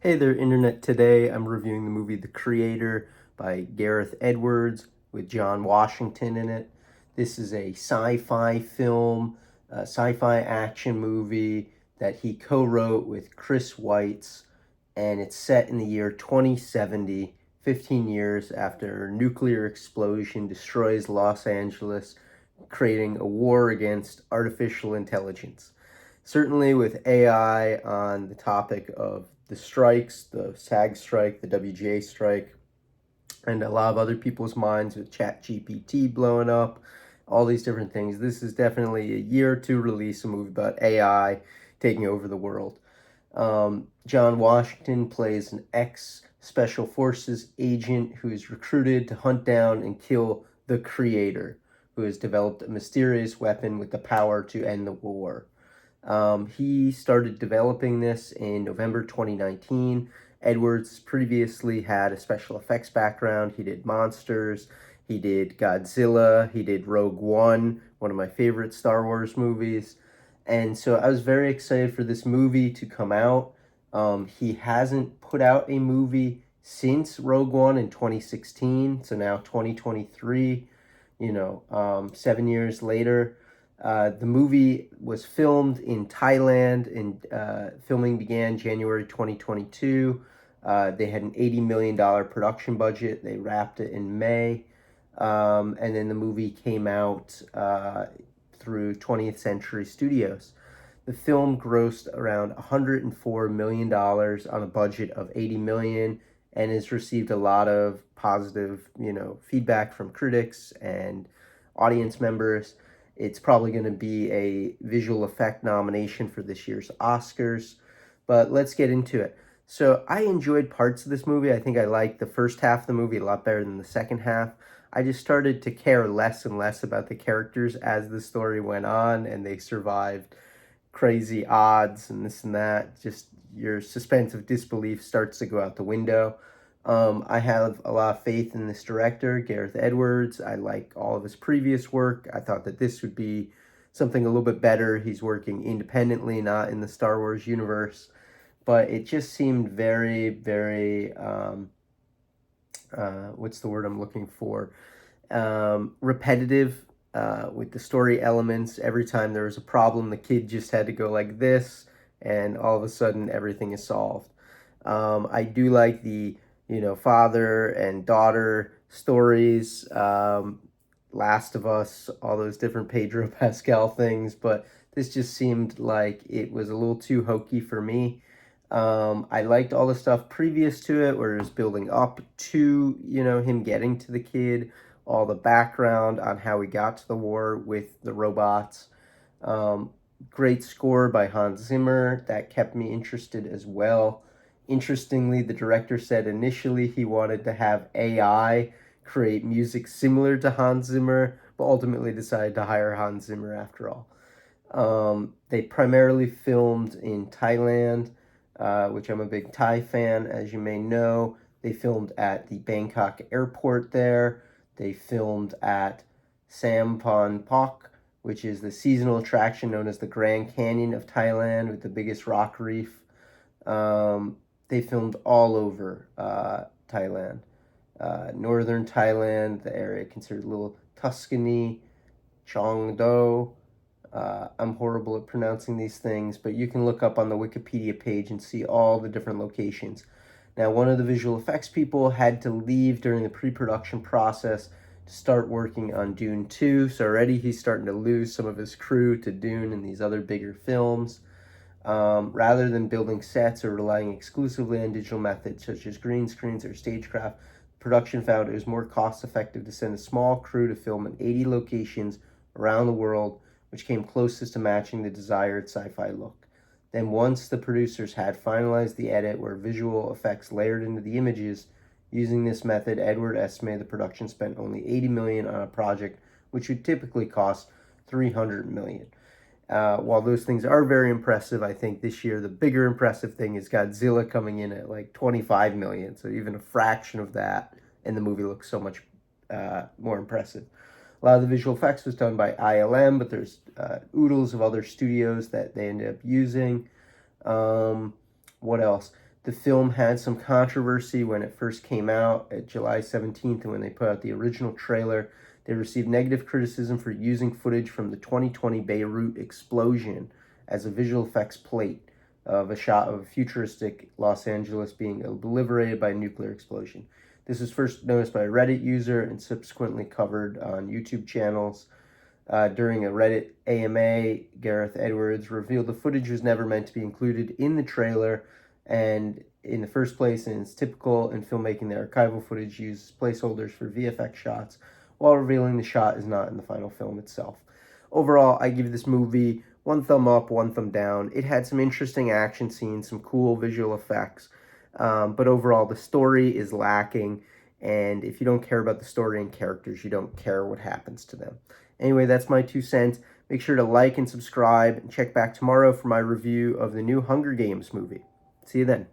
Hey there, Internet. Today I'm reviewing the movie The Creator by Gareth Edwards with John Washington in it. This is a sci-fi film, a sci-fi action movie that he co-wrote with Chris Weitz, and it's set in the year 2070, 15 years after a nuclear explosion destroys Los Angeles, creating a war against artificial intelligence. Certainly with AI on the topic of the strikes, the SAG strike, the WGA strike, and a lot of other people's minds with ChatGPT blowing up, all these different things. This is definitely a year to release a movie about AI taking over the world. John Washington plays an ex Special Forces agent who is recruited to hunt down and kill the Creator, who has developed a mysterious weapon with the power to end the war. He started developing this in November 2019. Edwards previously had a special effects background. He did Monsters, he did Godzilla, he did Rogue one of my favorite Star Wars movies. And so I was very excited for this movie to come out. He hasn't put out a movie since Rogue One in 2016, so now 2023, 7 years later. The movie was filmed in Thailand, and filming began January 2022. They had an $80 million production budget. They wrapped it in May. And then the movie came out through 20th Century Studios. The film grossed around $104 million on a budget of $80 million and has received a lot of positive, feedback from critics and audience members. It's probably going to be a visual effect nomination for this year's Oscars. But let's get into it. So I enjoyed parts of this movie. I think I liked the first half of the movie a lot better than the second half. I just started to care less and less about the characters as the story went on and they survived crazy odds and this and that. Just your suspense of disbelief starts to go out the window. I have a lot of faith in this director, Gareth Edwards. I like all of his previous work. I thought that this would be something a little bit better. He's working independently, not in the Star Wars universe. But it just seemed very, very, what's the word I'm looking for? Repetitive with the story elements. Every time there was a problem, the kid just had to go like this, and all of a sudden everything is solved. I do like the father and daughter stories, Last of Us, all those different Pedro Pascal things, but this just seemed like it was a little too hokey for me. I liked all the stuff previous to it, where it was building up to, him getting to the kid, all the background on how he got to the war with the robots. Um, Great score by Hans Zimmer that kept me interested as well. Interestingly, the director said initially he wanted to have AI create music similar to Hans Zimmer, but ultimately decided to hire Hans Zimmer after all. They primarily filmed in Thailand, which I'm a big Thai fan, as you may know. They filmed at the Bangkok airport there. They filmed at Sampon Pok, which is the seasonal attraction known as the Grand Canyon of Thailand with the biggest rock reef. They filmed all over Thailand. Northern Thailand, the area considered Little Tuscany, Cheongdo. I'm horrible at pronouncing these things, but you can look up on the Wikipedia page and see all the different locations. Now, one of the visual effects people had to leave during the pre-production process to start working on Dune 2, so already he's starting to lose some of his crew to Dune and these other bigger films. Rather than building sets or relying exclusively on digital methods such as green screens or stagecraft, production found it was more cost effective to send a small crew to film in 80 locations around the world, which came closest to matching the desired sci-fi look. Then once the producers had finalized the edit where visual effects layered into the images, using this method, Edward estimated the production spent only 80 million on a project which would typically cost 300 million. While those things are very impressive, I think this year the bigger impressive thing is Godzilla coming in at like 25 million. So even a fraction of that, and the movie looks so much more impressive. A lot of the visual effects was done by ILM, but there's oodles of other studios that they ended up using. What else? The film had some controversy when it first came out at July 17th, and when they put out the original trailer, they received negative criticism for using footage from the 2020 Beirut explosion as a visual effects plate of a shot of a futuristic Los Angeles being obliterated by a nuclear explosion. This was first noticed by a Reddit user and subsequently covered on YouTube channels. During a Reddit AMA, Gareth Edwards revealed the footage was never meant to be included in the trailer, and in the first place, and it's typical in filmmaking, the archival footage uses placeholders for VFX shots, while revealing the shot is not in the final film itself. Overall, I give this movie one thumb up, one thumb down. It had some interesting action scenes, some cool visual effects, but overall, the story is lacking, and if you don't care about the story and characters, you don't care what happens to them. Anyway, that's my 2 cents. Make sure to like and subscribe, and check back tomorrow for my review of the new Hunger Games movie. See you then.